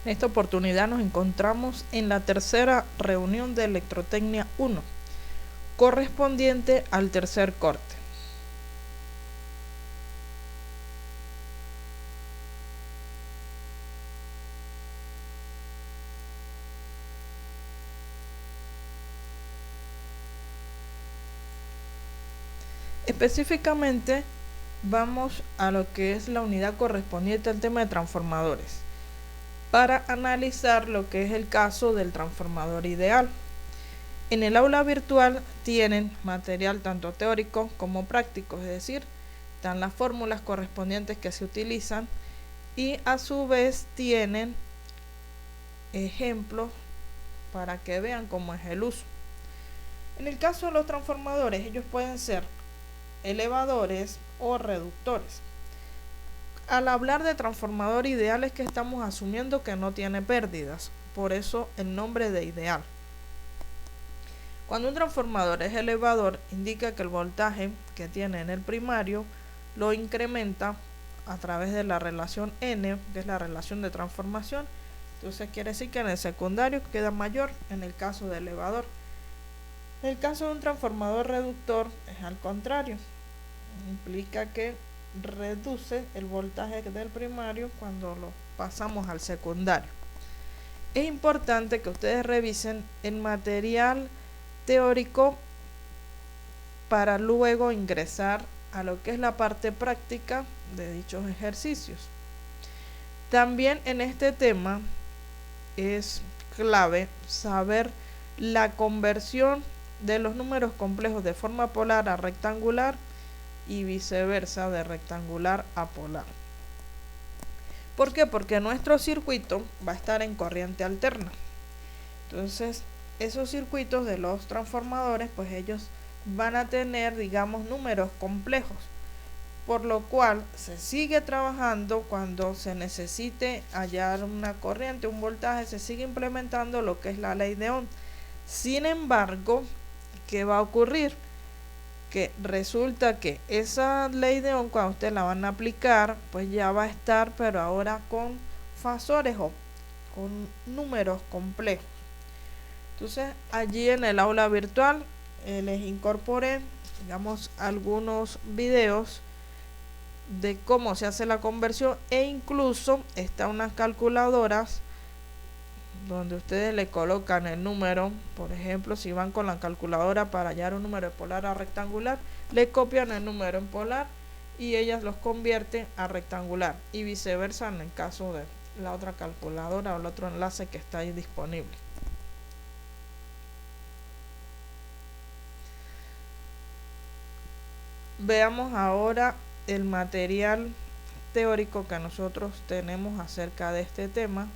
En esta oportunidad nos encontramos en la tercera reunión de Electrotecnia 1, correspondiente al tercer corte. Específicamente vamos a lo que es la unidad correspondiente al tema de transformadores, para analizar lo que es el caso del transformador ideal. En el aula virtual tienen material tanto teórico como práctico, es decir, están las fórmulas correspondientes que se utilizan y a su vez tienen ejemplos para que vean cómo es el uso. En el caso de los transformadores, ellos pueden ser elevadores o reductores. Al hablar de transformador ideal es que estamos asumiendo que no tiene pérdidas, por eso el nombre de ideal. Cuando un transformador es elevador, indica que el voltaje que tiene en el primario lo incrementa a través de la relación N, que es la relación de transformación. Entonces quiere decir que en el secundario queda mayor en el caso de elevador. En el caso de un transformador reductor es al contrario, implica que reduce el voltaje del primario cuando lo pasamos al secundario. Es importante que ustedes revisen el material teórico para luego ingresar a lo que es la parte práctica de dichos ejercicios. También en este tema es clave saber la conversión de los números complejos de forma polar a rectangular y viceversa, de rectangular a polar. ¿Por qué? Porque nuestro circuito va a estar en corriente alterna. Entonces, esos circuitos de los transformadores, pues ellos van a tener, digamos, números complejos, por lo cual se sigue trabajando cuando se necesite hallar una corriente, un voltaje, se sigue implementando lo que es la ley de Ohm. Sin embargo, ¿qué va a ocurrir? Que resulta que esa ley de Ohm, cuando ustedes la van a aplicar, pues ya va a estar, pero ahora con fasores o con números complejos. Entonces allí en el aula virtual les incorporé, digamos, algunos videos de cómo se hace la conversión, e incluso están unas calculadoras donde ustedes le colocan el número. Por ejemplo, si van con la calculadora para hallar un número de polar a rectangular, le copian el número en polar y ellas los convierten a rectangular, y viceversa en el caso de la otra calculadora o el otro enlace que está ahí disponible. Veamos ahora el material teórico que nosotros tenemos acerca de este tema.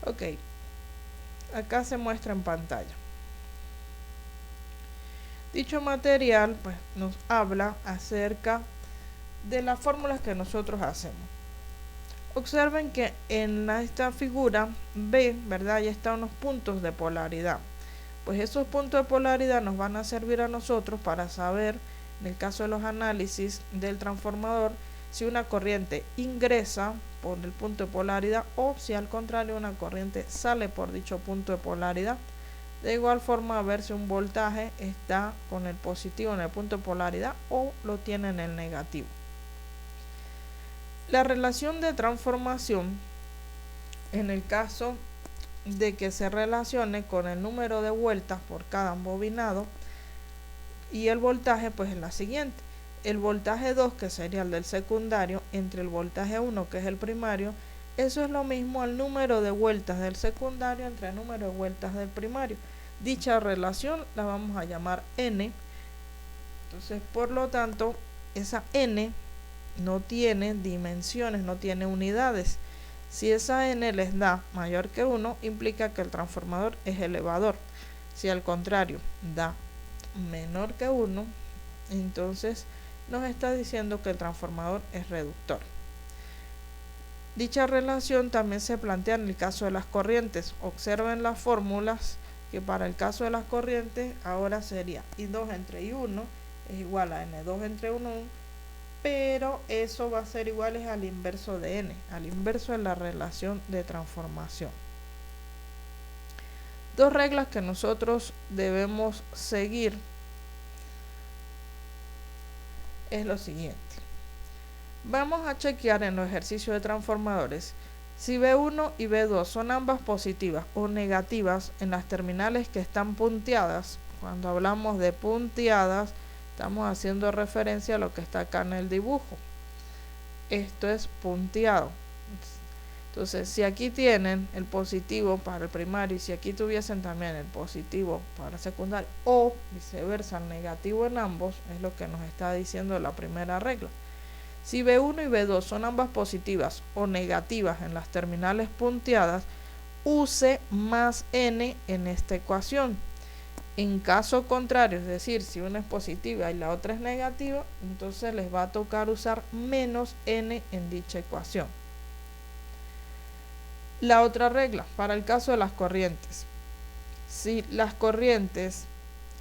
Ok, acá se muestra en pantalla. Dicho material pues nos habla acerca de las fórmulas que nosotros hacemos. Observen que en esta figura B, ¿verdad? Ya están unos puntos de polaridad. Pues esos puntos de polaridad nos van a servir a nosotros para saber, en el caso de los análisis del transformador, si una corriente ingresa por el punto de polaridad o si al contrario una corriente sale por dicho punto de polaridad. De igual forma, a ver si un voltaje está con el positivo en el punto de polaridad o lo tiene en el negativo. La relación de transformación, en el caso de que se relacione con el número de vueltas por cada embobinado y el voltaje, pues es la siguiente: el voltaje 2, que sería el del secundario, entre el voltaje 1, que es el primario, eso es lo mismo al número de vueltas del secundario entre el número de vueltas del primario. Dicha relación la vamos a llamar N. Entonces, por lo tanto, esa N no tiene dimensiones, no tiene unidades. Si esa N les da mayor que 1, implica que el transformador es elevador. Si al contrario da menor que 1, entonces nos está diciendo que el transformador es reductor. Dicha relación también se plantea en el caso de las corrientes. Observen las fórmulas, que para el caso de las corrientes ahora sería I2 entre I1 es igual a N2 entre 1 pero eso va a ser igual al inverso de n, al inverso de la relación de transformación. Dos reglas que nosotros debemos seguir es lo siguiente. Vamos a chequear en los ejercicios de transformadores si B1 y B2 son ambas positivas o negativas en las terminales que están punteadas. Cuando hablamos de punteadas, estamos haciendo referencia a lo que está acá en el dibujo. Esto es punteado. Entonces, si aquí tienen el positivo para el primario y si aquí tuviesen también el positivo para el secundario o viceversa, el negativo en ambos, es lo que nos está diciendo la primera regla. Si B1 y B2 son ambas positivas o negativas en las terminales punteadas, use más n en esta ecuación. En caso contrario, es decir, si una es positiva y la otra es negativa, entonces les va a tocar usar menos n en dicha ecuación. La otra regla, para el caso de las corrientes. Si las corrientes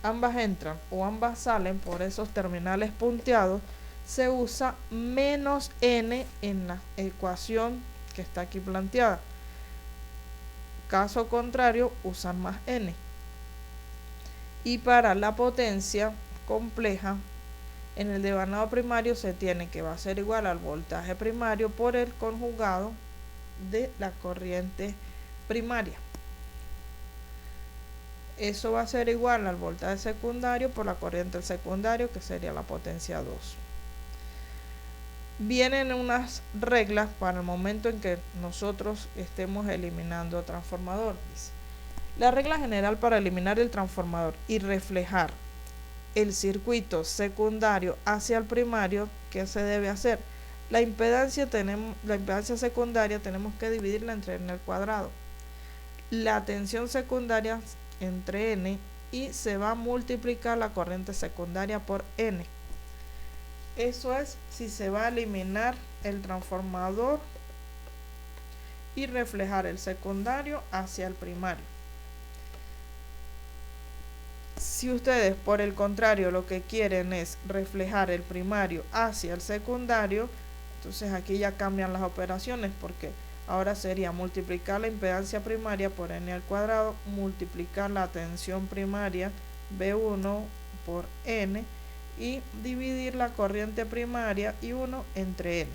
ambas entran o ambas salen por esos terminales punteados, se usa menos n en la ecuación que está aquí planteada. Caso contrario, usan más n. Y para la potencia compleja, en el devanado primario se tiene que va a ser igual al voltaje primario por el conjugado de la corriente primaria. Eso va a ser igual al voltaje secundario por la corriente del secundario, que sería la potencia 2. Vienen unas reglas para el momento en que nosotros estemos eliminando transformador. La regla general para eliminar el transformador y reflejar el circuito secundario hacia el primario, ¿qué se debe hacer? La impedancia secundaria tenemos que dividirla entre n al cuadrado. La tensión secundaria entre n y se va a multiplicar la corriente secundaria por n. Eso es si se va a eliminar el transformador y reflejar el secundario hacia el primario. Si ustedes, por el contrario, lo que quieren es reflejar el primario hacia el secundario, entonces aquí ya cambian las operaciones, porque ahora sería multiplicar la impedancia primaria por n al cuadrado, multiplicar la tensión primaria B1 por n y dividir la corriente primaria I1 entre n.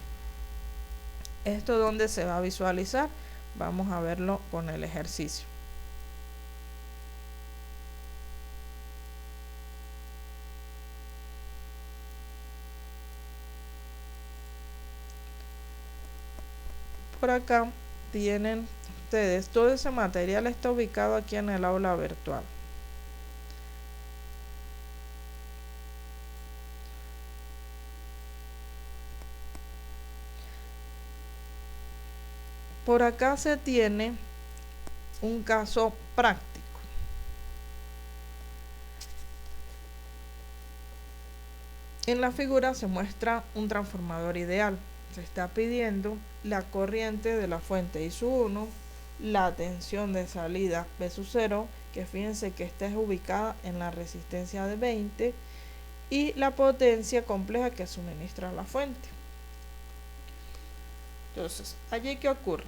¿Esto dónde se va a visualizar? Vamos a verlo con el ejercicio. Por acá tienen ustedes, todo ese material está ubicado aquí en el aula virtual. Por acá se tiene un caso práctico. En la figura se muestra un transformador ideal. Se está pidiendo la corriente de la fuente I1, la tensión de salida B0, que fíjense que esta es ubicada en la resistencia de 20, y la potencia compleja que suministra la fuente. Entonces, allí ¿qué ocurre?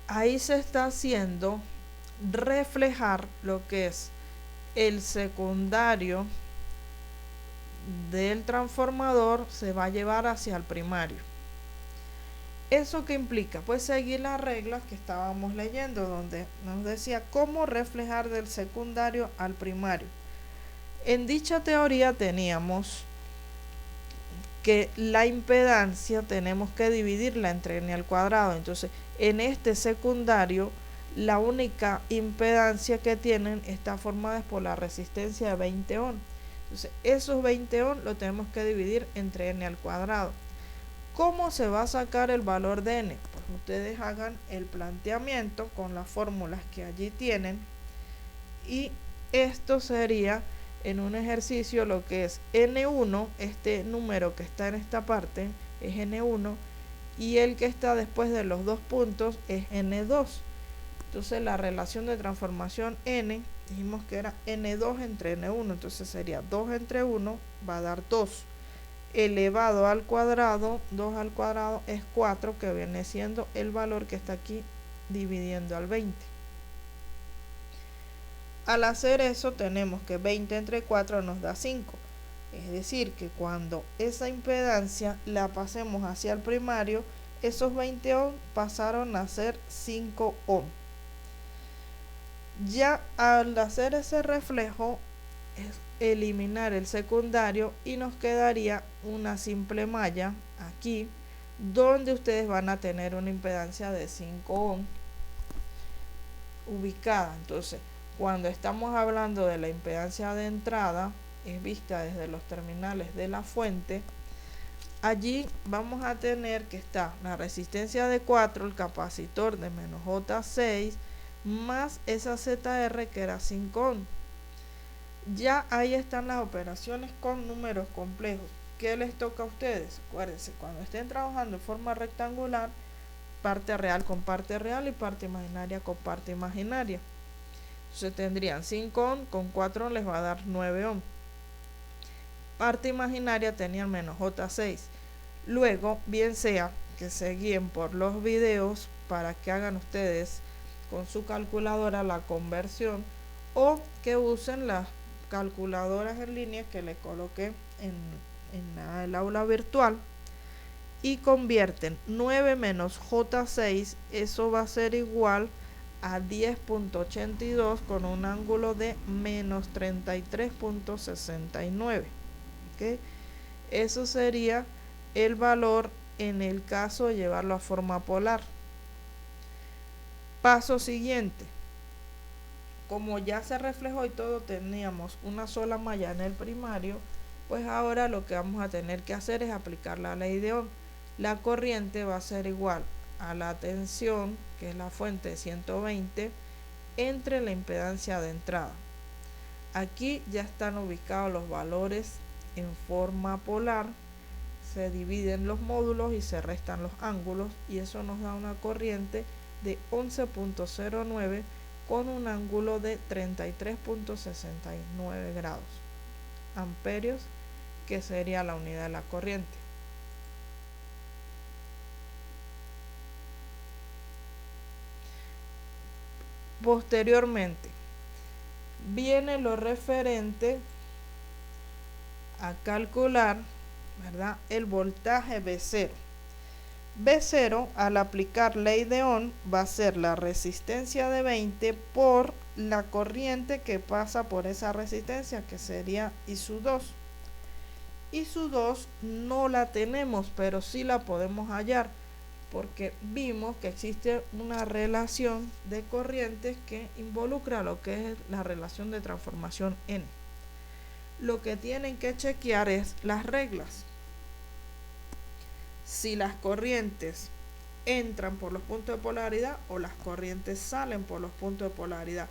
Ahí se está haciendo reflejar lo que es el secundario del transformador, se va a llevar hacia el primario. ¿Eso qué implica? Pues seguir las reglas que estábamos leyendo, donde nos decía cómo reflejar del secundario al primario. En dicha teoría teníamos que la impedancia tenemos que dividirla entre n al cuadrado. Entonces, en este secundario, la única impedancia que tienen está formada por la resistencia de 20 ohm. Entonces, esos 20 ohm lo tenemos que dividir entre n al cuadrado. ¿Cómo se va a sacar el valor de n? Pues ustedes hagan el planteamiento con las fórmulas que allí tienen, y esto sería en un ejercicio lo que es n1, este número que está en esta parte es n1, y el que está después de los dos puntos es n2. Entonces la relación de transformación n dijimos que era N2 entre N1, entonces sería 2 entre 1 va a dar 2 elevado al cuadrado, 2 al cuadrado es 4, que viene siendo el valor que está aquí dividiendo al 20. Al hacer eso tenemos que 20 entre 4 nos da 5. Es decir, que cuando esa impedancia la pasemos hacia el primario, esos 20 ohm pasaron a ser 5 ohm. Ya al hacer ese reflejo es eliminar el secundario y nos quedaría una simple malla aquí, donde ustedes van a tener una impedancia de 5 ohm ubicada. Entonces, cuando estamos hablando de la impedancia de entrada, es vista desde los terminales de la fuente, allí vamos a tener que está la resistencia de 4, el capacitor de menos J6, más esa ZR que era 5 ohm. Ya ahí están las operaciones con números complejos. ¿Qué les toca a ustedes? Acuérdense, cuando estén trabajando en forma rectangular, parte real con parte real y parte imaginaria con parte imaginaria. Entonces tendrían 5 ohm con 4 ohm les va a dar 9 ohm. Parte imaginaria tenían menos J6. Luego, bien sea que se guíen por los videos para que hagan ustedes con su calculadora la conversión, o que usen las calculadoras en línea que le coloqué en el aula virtual y convierten 9 menos J6, eso va a ser igual a 10.82 con un ángulo de menos 33.69. ¿Okay? Eso sería el valor en el caso de llevarlo a forma polar. Paso siguiente. Como ya se reflejó y todo, teníamos una sola malla en el primario, pues ahora lo que vamos a tener que hacer es aplicar la ley de Ohm. La corriente va a ser igual a la tensión, que es la fuente de 120, entre la impedancia de entrada. Aquí ya están ubicados los valores en forma polar, se dividen los módulos y se restan los ángulos, y eso nos da una corriente de 11.09 con un ángulo de 33.69 grados amperios, que sería la unidad de la corriente. Posteriormente viene lo referente a calcular, ¿verdad?, el voltaje V0. V0, al aplicar ley de Ohm, va a ser la resistencia de 20 por la corriente que pasa por esa resistencia, que sería I sub 2. I sub 2 no la tenemos, pero sí la podemos hallar, porque vimos que existe una relación de corrientes que involucra lo que es la relación de transformación N. Lo que tienen que chequear es las reglas. Si las corrientes entran por los puntos de polaridad o las corrientes salen por los puntos de polaridad.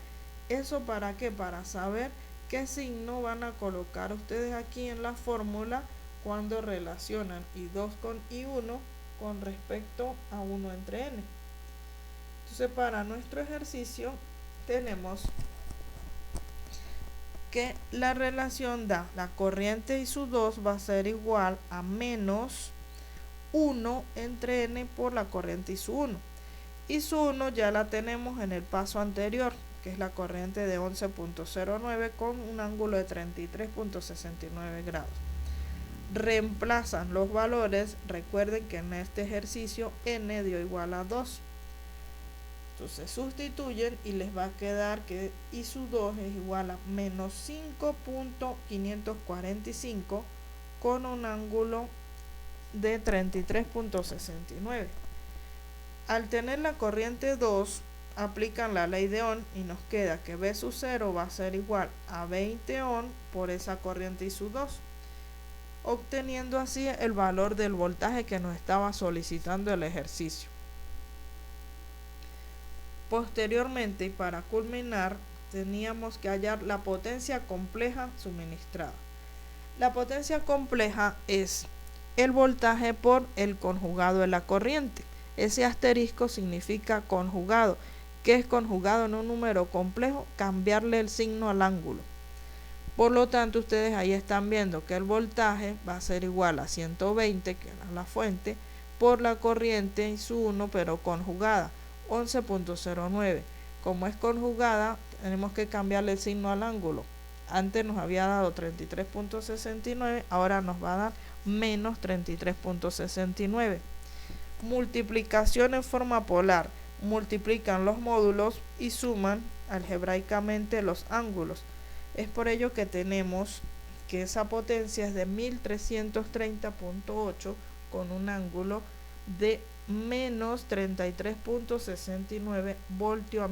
¿Eso para qué? Para saber qué signo van a colocar ustedes aquí en la fórmula cuando relacionan I2 con I1 con respecto a 1 entre N. Entonces, para nuestro ejercicio tenemos que la relación da la corriente I sub 2 va a ser igual a menos 1 entre N por la corriente I sub 1. I sub 1 ya la tenemos en el paso anterior, que es la corriente de 11.09 con un ángulo de 33.69 grados. Reemplazan los valores. Recuerden que en este ejercicio N dio igual a 2. Entonces sustituyen y les va a quedar que I sub 2 es igual a menos 5.545 con un ángulo de 33.69. Al tener la corriente 2, aplican la ley de Ohm y nos queda que V sub 0 va a ser igual a 20 ohm por esa corriente I sub 2, obteniendo así el valor del voltaje que nos estaba solicitando el ejercicio. Posteriormente, y para culminar, teníamos que hallar la potencia compleja suministrada. La potencia compleja es el voltaje por el conjugado de la corriente. Ese asterisco significa conjugado. que es conjugado en un número complejo, cambiarle el signo al ángulo. Por lo tanto, ustedes ahí están viendo que el voltaje va a ser igual a 120, que era la fuente, por la corriente en su 1, pero conjugada, 11.09. Como es conjugada, tenemos que cambiarle el signo al ángulo. Antes nos había dado 33.69, ahora nos va a dar menos 33.69. Multiplicación en forma polar. Multiplican los módulos y suman algebraicamente los ángulos. Es por ello que tenemos que esa potencia es de 1330.8 con un ángulo de menos 33.69 voltio a